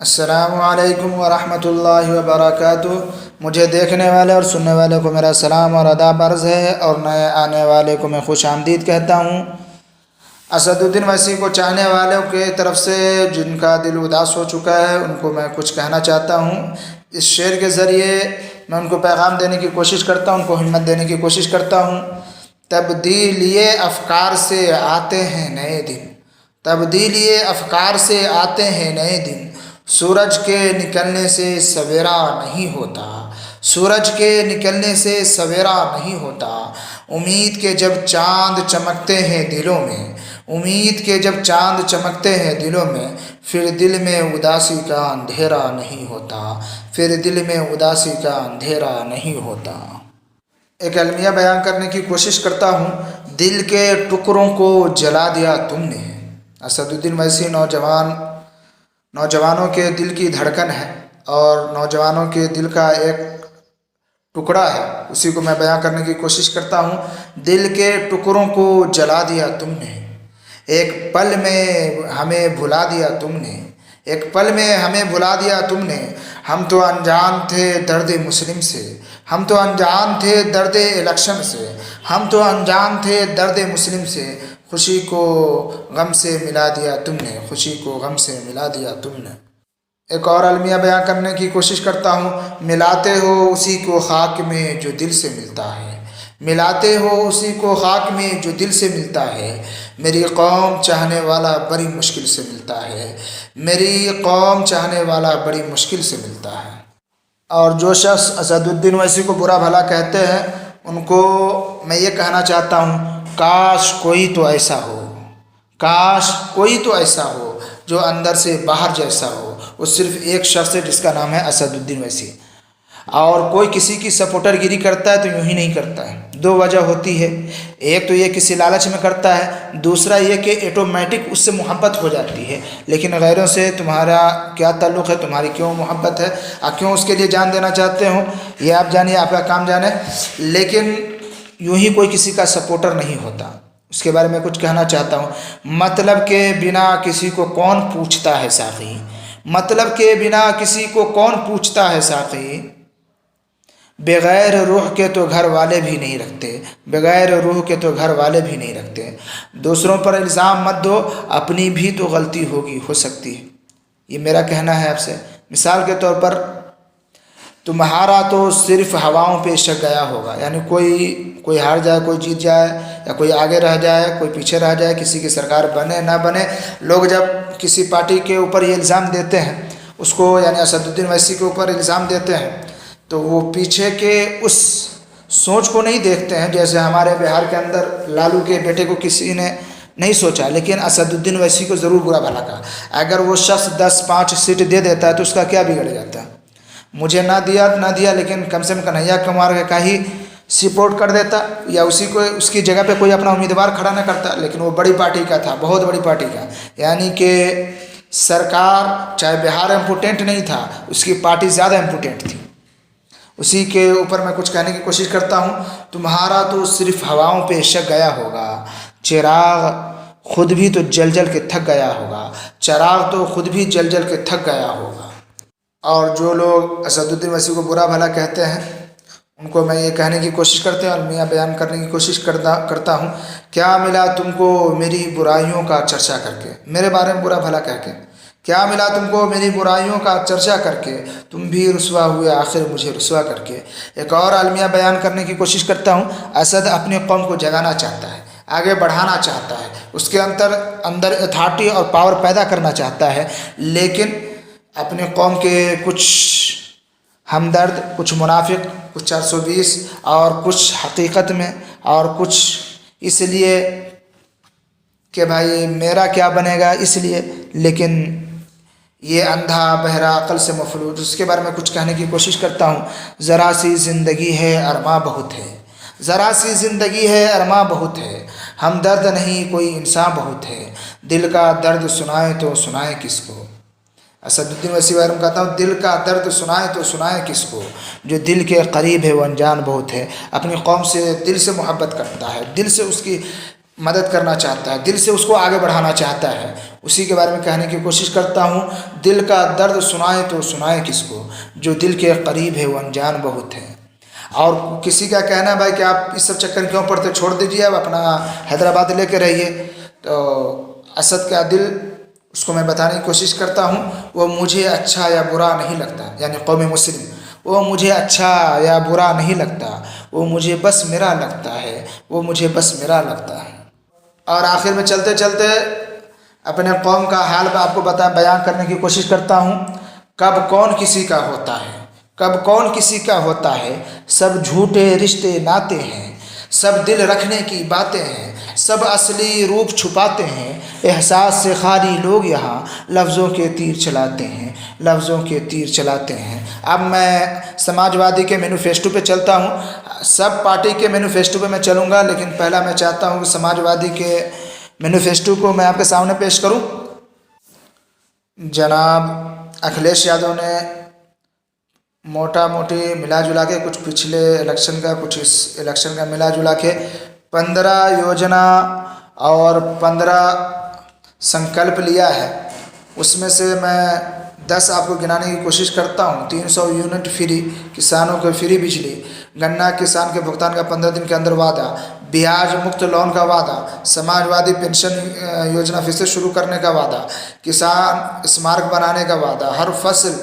अस्सलामुअलैकुम वरहमतुल्लाहि वबरकातुह। मुझे देखने वाले और सुनने वाले को मेरा सलाम और अदाब अर्ज़ है और नए आने वाले को मैं खुश आमदीद कहता हूँ। असदुद्दीन वैसी को चाहने वालों के तरफ से जिनका दिल उदास हो चुका है उनको मैं कुछ कहना चाहता हूँ। इस शेर के ज़रिए मैं उनको पैगाम देने की कोशिश करता हूँ, उनको हिम्मत देने की कोशिश करता हूँ। तब्दीली अफ़कार से आते हैं नए दिन, तब्दीली अफ़कार से आते हैं नए दिन। सूरज के निकलने से सवेरा नहीं होता, सूरज के निकलने से सवेरा नहीं होता। उम्मीद के जब चांद चमकते हैं दिलों में, उम्मीद के जब चांद चमकते हैं दिलों में, फिर दिल में उदासी का अंधेरा नहीं होता, फिर दिल में उदासी का अंधेरा नहीं होता। एक अलमिया बयान करने की कोशिश करता हूँ। दिल के टुकड़ों को जला दिया तुमने। असदुद्दीन वैसी नौजवानों के दिल की धड़कन है और नौजवानों के दिल का एक टुकड़ा है, उसी को मैं बयां करने की कोशिश करता हूँ। दिल के टुकड़ों को जला दिया तुमने, एक पल में हमें भुला दिया तुमने, एक पल में हमें भुला दिया तुमने। हम तो अनजान थे दर्द मुस्लिम से, हम तो अनजान थे दर्द इलेक्शन से, हम तो अनजान थे दर्द मुस्लिम से। खुशी को गम से मिला दिया तुमने, खुशी को गम से मिला दिया तुमने। एक और अलमिया बयां करने की कोशिश करता हूँ। मिलाते हो उसी को खाक में जो दिल से मिलता है, मिलाते हो उसी को खाक में जो दिल से मिलता है। मेरी कौम चाहने वाला बड़ी मुश्किल से मिलता है, मेरी कौम चाहने वाला बड़ी मुश्किल से मिलता है। और जो शख्स असदुद्दीन वैसी को बुरा भला कहते हैं उनको मैं ये कहना चाहता हूँ, काश कोई तो ऐसा हो, काश कोई तो ऐसा हो जो अंदर से बाहर जैसा हो। वो सिर्फ एक शख्स है जिसका नाम है असदुद्दीन वैसी। और कोई किसी की सपोर्टरगिरी करता है तो यूँ ही नहीं करता है। दो वजह होती है, एक तो ये किसी लालच में करता है, दूसरा ये कि ऑटोमेटिक उससे मोहब्बत हो जाती है। लेकिन गैरों से तुम्हारा क्या ताल्लुक़ है, तुम्हारी क्यों मोहब्बत है, आप क्यों उसके लिए जान देना चाहते हो, ये आप जानिए, आपका काम जाने। लेकिन यूँ ही कोई किसी का सपोर्टर नहीं होता। उसके बारे में कुछ कहना चाहता हूँ। मतलब के बिना किसी को कौन पूछता है साक़ी, मतलब के बिना किसी को कौन पूछता है साक़ी। बग़ैर रूह के तो घर वाले भी नहीं रखते, बग़ैर रूह के तो घर वाले भी नहीं रखते। दूसरों पर इल्ज़ाम मत दो, अपनी भी तो गलती होगी, हो सकती है। ये मेरा कहना है आपसे। मिसाल के तौर पर तुम्हारा तो सिर्फ हवाओं पे शक गया होगा, यानी कोई हार जाए, कोई जीत जाए, या कोई आगे रह जाए, कोई पीछे रह जाए, किसी की सरकार बने ना बने, लोग जब किसी पार्टी के ऊपर ये इल्ज़ाम देते हैं, उसको यानी असदुद्दीन वैसी के ऊपर इल्ज़ाम देते हैं, तो वो पीछे के उस सोच को नहीं देखते हैं। जैसे हमारे बिहार के अंदर लालू के बेटे को किसी ने नहीं सोचा, लेकिन असदुद्दीन वैसी को ज़रूर बुरा भला कहा। अगर वो शख्स 10-5 सीट दे देता है तो उसका क्या बिगड़ जाता है। मुझे ना दिया लेकिन कम से कम कन्हैया कुमार का ही सपोर्ट कर देता, या उसी को उसकी जगह पे कोई अपना उम्मीदवार खड़ा ना करता। लेकिन वो बड़ी पार्टी का था, बहुत बड़ी पार्टी का, यानी कि सरकार चाहे बिहार इम्पोर्टेंट नहीं था, उसकी पार्टी ज़्यादा इम्पोर्टेंट थी। उसी के ऊपर मैं कुछ कहने की कोशिश करता हूँ। तुम्हारा तो सिर्फ हवाओं पे शक गया होगा, चिराग खुद भी तो जल जल के थक गया होगा, चिराग तो खुद भी जल जल के थक गया होगा। और जो लोग असदुद्दीन वैसी को बुरा भला कहते हैं उनको मैं ये कहने की कोशिश करते हैं और मैं बयान करने की कोशिश करता हूँ। क्या मिला तुमको मेरी बुराइयों का चर्चा करके, मेरे बारे में बुरा भला कह के, क्या मिला तुमको मेरी बुराइयों का चर्चा करके, तुम भी रुसवा हुए आखिर मुझे रुसवा करके। एक और अलमिया बयान करने की कोशिश करता हूँ। असद अपने कौम को जगाना चाहता है, आगे बढ़ाना चाहता है, उसके अंदर अथॉरिटी और पावर पैदा करना चाहता है, लेकिन अपने कौम के कुछ हमदर्द, कुछ मुनाफिक, कुछ 420 और कुछ हकीकत में, और कुछ इसलिए कि भाई मेरा क्या बनेगा इसलिए, लेकिन ये अंधा बहरा अक़ल से मफलूज, उसके बारे में कुछ कहने की कोशिश करता हूँ। ज़रा सी ज़िंदगी है अरमा बहुत है, ज़रा सी ज़िंदगी है अरमा बहुत है, हमदर्द नहीं कोई इंसान बहुत है, दिल का दर्द सुनाए तो सुनाए किसको। असदुद्दीन वैसी बारे में कहता हूँ, दिल का दर्द सुनाए तो सुनाए किसको, जो दिल के करीब है वो अनजान बहुत है। अपनी कौम से दिल से मोहब्बत करता है, दिल से उसकी मदद करना चाहता है, दिल से उसको आगे बढ़ाना चाहता है, उसी के बारे में कहने की कोशिश करता हूँ। दिल का दर्द सुनाए तो सुनाए किसको, जो दिल के करीब है वो अनजान बहुत है। और किसी का कहना है भाई कि आप इस सब चक्कर क्यों पड़ते, छोड़ दीजिए, आप अपना हैदराबाद लेके रहिए। तो असद का दिल, उसको मैं बताने की कोशिश करता हूँ, वो मुझे अच्छा या बुरा नहीं लगता, यानी कौम मुस्लिम, वो मुझे अच्छा या बुरा नहीं लगता, वो मुझे बस मेरा लगता है, वो मुझे बस मेरा लगता है। और आखिर में चलते चलते अपने कौम का हाल आपको बयान करने की कोशिश करता हूँ। कब कौन किसी का होता है, कब कौन किसी का होता है, सब झूठे रिश्ते नाते हैं, सब दिल रखने की बातें हैं, सब असली रूप छुपाते हैं, एहसास से खाली लोग यहाँ लफ्ज़ों के तीर चलाते हैं, लफ्ज़ों के तीर चलाते हैं। अब मैं समाजवादी के मैनिफेस्टो पे चलता हूँ, सब पार्टी के मैनिफेस्टो पे मैं चलूँगा, लेकिन पहला मैं चाहता हूँ कि समाजवादी के मैनिफेस्टो को मैं आपके सामने पेश करूँ। जनाब अखिलेश यादव ने मोटा मोटी मिला जुला के, कुछ पिछले इलेक्शन का कुछ इस इलेक्शन का मिला जुला के 15 योजना और 15 संकल्प लिया है। उसमें से मैं 10 आपको गिनाने की कोशिश करता हूँ। 300 यूनिट फ्री, किसानों को फ्री बिजली, गन्ना किसान के भुगतान का 15 दिन के अंदर वादा, ब्याज मुक्त लोन का वादा, समाजवादी पेंशन योजना फिर से शुरू करने का वादा, किसान स्मारक बनाने का वादा, हर फसल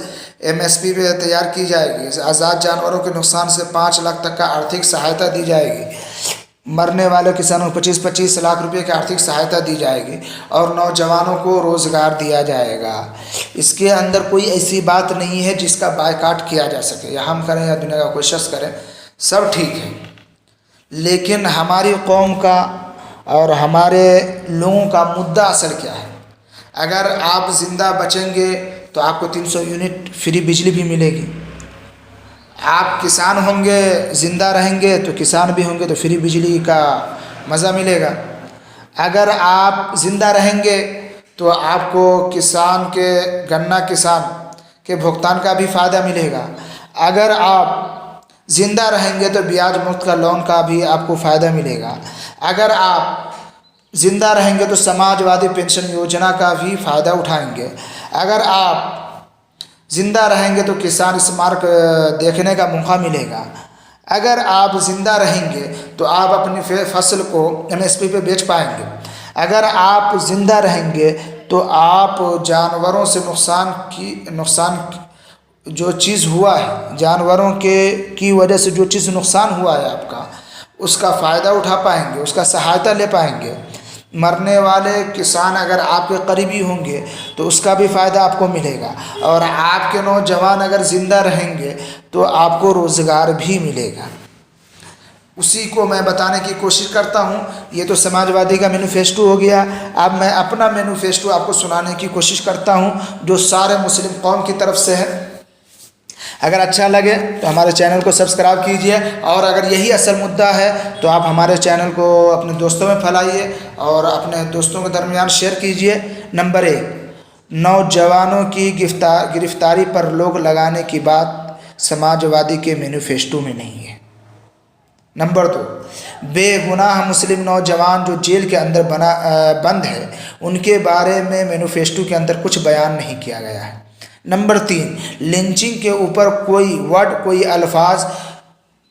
MSP पे तैयार की जाएगी, आज़ाद जानवरों के नुकसान से 5 लाख तक का आर्थिक सहायता दी जाएगी, मरने वाले किसानों को 25-25 लाख रुपए की आर्थिक सहायता दी जाएगी, और नौजवानों को रोज़गार दिया जाएगा। इसके अंदर कोई ऐसी बात नहीं है जिसका बायकाट किया जा सके, या हम करें या दुनिया का कोई शख्स करे, सब ठीक है। लेकिन हमारी कौम का और हमारे लोगों का मुद्दा असल क्या है? अगर आप ज़िंदा बचेंगे तो आपको 300 यूनिट फ्री बिजली भी मिलेगी। आप किसान होंगे, ज़िंदा रहेंगे तो किसान भी होंगे तो फ्री बिजली का मज़ा मिलेगा। अगर आप ज़िंदा रहेंगे तो आपको किसान के गन्ना किसान के भुगतान का भी फ़ायदा मिलेगा। अगर आप ज़िंदा रहेंगे तो ब्याज मुक्त का लोन का भी आपको फ़ायदा मिलेगा। अगर आप ज़िंदा रहेंगे तो समाजवादी पेंशन योजना का भी फ़ायदा उठाएंगे। अगर आप ज़िंदा रहेंगे तो किसान स्मारक देखने का मौका मिलेगा। अगर आप ज़िंदा रहेंगे तो आप अपनी फसल को MSP पे बेच पाएंगे। अगर आप ज़िंदा रहेंगे तो आप जानवरों से नुकसान जो चीज़ हुआ है, जानवरों की वजह से जो चीज़ नुकसान हुआ है आपका, उसका फ़ायदा उठा पाएंगे, उसका सहायता ले पाएंगे। मरने वाले किसान अगर आपके करीबी होंगे तो उसका भी फ़ायदा आपको मिलेगा। और आपके नौजवान अगर ज़िंदा रहेंगे तो आपको रोज़गार भी मिलेगा। उसी को मैं बताने की कोशिश करता हूँ। ये तो समाजवादी का मैनिफेस्टो हो गया। अब मैं अपना मैनिफेस्टो आपको सुनाने की कोशिश करता हूँ, जो सारे मुस्लिम कौम की तरफ से है। अगर अच्छा लगे तो हमारे चैनल को सब्सक्राइब कीजिए, और अगर यही असल मुद्दा है तो आप हमारे चैनल को अपने दोस्तों में फैलाइए और अपने दोस्तों के दरमियान शेयर कीजिए। नंबर 1, नौजवानों की गिरफ्तारी पर लोग लगाने की बात समाजवादी के मैनिफेस्टो में नहीं है। नंबर 2, बेगुनाह मुस्लिम नौजवान जो जेल के अंदर बंद है, उनके बारे में मैनिफेस्टो के अंदर कुछ बयान नहीं किया गया है। नंबर 3, लिंचिंग के ऊपर कोई वर्ड, कोई अल्फाज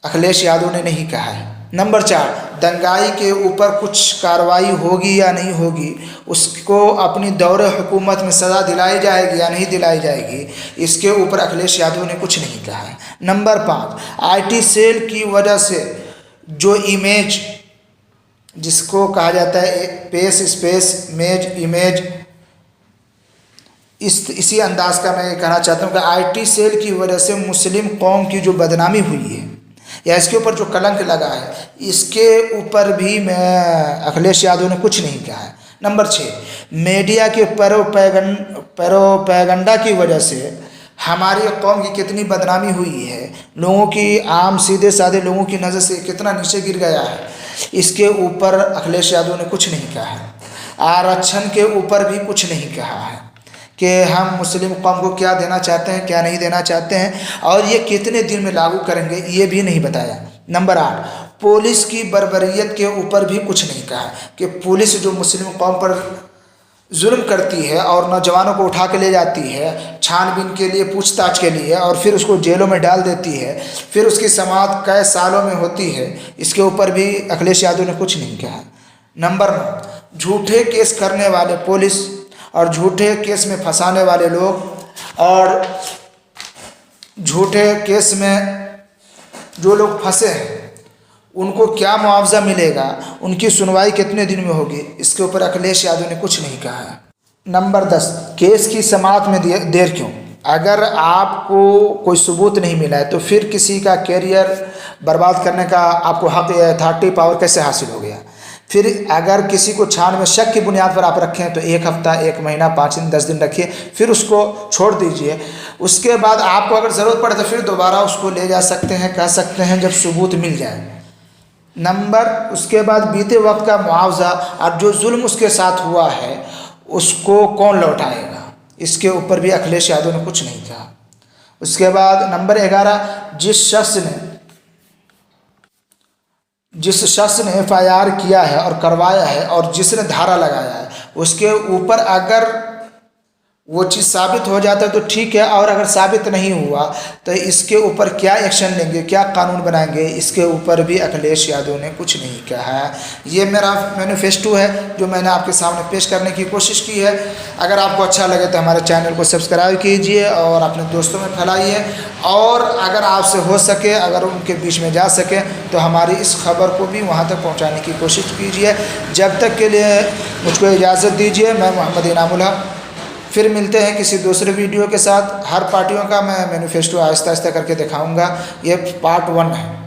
अखिलेश यादव ने नहीं कहा है। नंबर 4, दंगाई के ऊपर कुछ कार्रवाई होगी या नहीं होगी, उसको अपनी दौरे हुकूमत में सज़ा दिलाई जाएगी या नहीं दिलाई जाएगी, इसके ऊपर अखिलेश यादव ने कुछ नहीं कहा है। नंबर 5, IT सेल की वजह से जो इमेज, जिसको कहा जाता है पेस स्पेस मेज इमेज, इसी अंदाज का मैं कहना चाहता हूँ कि IT सेल की वजह से मुस्लिम कौम की जो बदनामी हुई है या इसके ऊपर जो कलंक लगा है, इसके ऊपर भी मैं अखिलेश यादव ने कुछ नहीं कहा है। नंबर 6, मीडिया के पैरोपेगंडा की वजह से हमारी कौम की कितनी बदनामी हुई है, लोगों की, आम सीधे साधे लोगों की नज़र से कितना नीचे गिर गया है, इसके ऊपर अखिलेश यादव ने कुछ नहीं कहा है। आरक्षण के ऊपर भी कुछ नहीं कहा है कि हम मुस्लिम कौम को क्या देना चाहते हैं, क्या नहीं देना चाहते हैं, और ये कितने दिन में लागू करेंगे, ये भी नहीं बताया। नंबर 8, पुलिस की बर्बरियत के ऊपर भी कुछ नहीं कहा कि पुलिस जो मुस्लिम कौम पर जुल्म करती है और नौजवानों को उठा के ले जाती है छानबीन के लिए, पूछताछ के लिए, और फिर उसको जेलों में डाल देती है, फिर उसकी समाप्त कई सालों में होती है, इसके ऊपर भी अखिलेश यादव ने कुछ नहीं कहा। नंबर 9, झूठे केस करने वाले पुलिस और झूठे केस में फंसाने वाले लोग और झूठे केस में जो लोग फंसे हैं उनको क्या मुआवजा मिलेगा, उनकी सुनवाई कितने दिन में होगी, इसके ऊपर अखिलेश यादव ने कुछ नहीं कहा है। नंबर 10, केस की समाप्त में देर क्यों? अगर आपको कोई सबूत नहीं मिला है तो फिर किसी का कैरियर बर्बाद करने का आपको हक या अथॉरिटी पावर कैसे हासिल हो गया? फिर अगर किसी को छान में शक की बुनियाद पर आप रखें तो 1 हफ्ता, 1 महीना, 5 दिन, 10 दिन रखिए, फिर उसको छोड़ दीजिए। उसके बाद आपको अगर ज़रूरत पड़े तो फिर दोबारा उसको ले जा सकते हैं, कह सकते हैं, जब सबूत मिल जाए। उसके बाद बीते वक्त का मुआवजा और जो जुल्म उसके साथ हुआ है उसको कौन लौटाएगा, इसके ऊपर भी अखिलेश यादव ने कुछ नहीं कहा। उसके बाद नंबर 11, जिस शख्स ने FIR किया है और करवाया है और जिसने धारा लगाया है उसके ऊपर अगर वो चीज़ साबित हो जाता है तो ठीक है, और अगर साबित नहीं हुआ तो इसके ऊपर क्या एक्शन लेंगे, क्या कानून बनाएंगे, इसके ऊपर भी अखिलेश यादव ने कुछ नहीं कहा है। ये मेरा मैनिफेस्टो है जो मैंने आपके सामने पेश करने की कोशिश की है। अगर आपको अच्छा लगे तो हमारे चैनल को सब्सक्राइब कीजिए और अपने दोस्तों में फैलाइए, और अगर आपसे हो सके, अगर उनके बीच में जा सके तो हमारी इस खबर को भी वहाँ तक पहुँचाने की कोशिश कीजिए। जब तक के लिए मुझको इजाज़त दीजिए। मैं मोहम्मद इनामुल हक, फिर मिलते हैं किसी दूसरे वीडियो के साथ। हर पार्टियों का मैं मैनिफेस्टो आहिस्ता आहिस्ता करके दिखाऊंगा। ये पार्ट 1 है।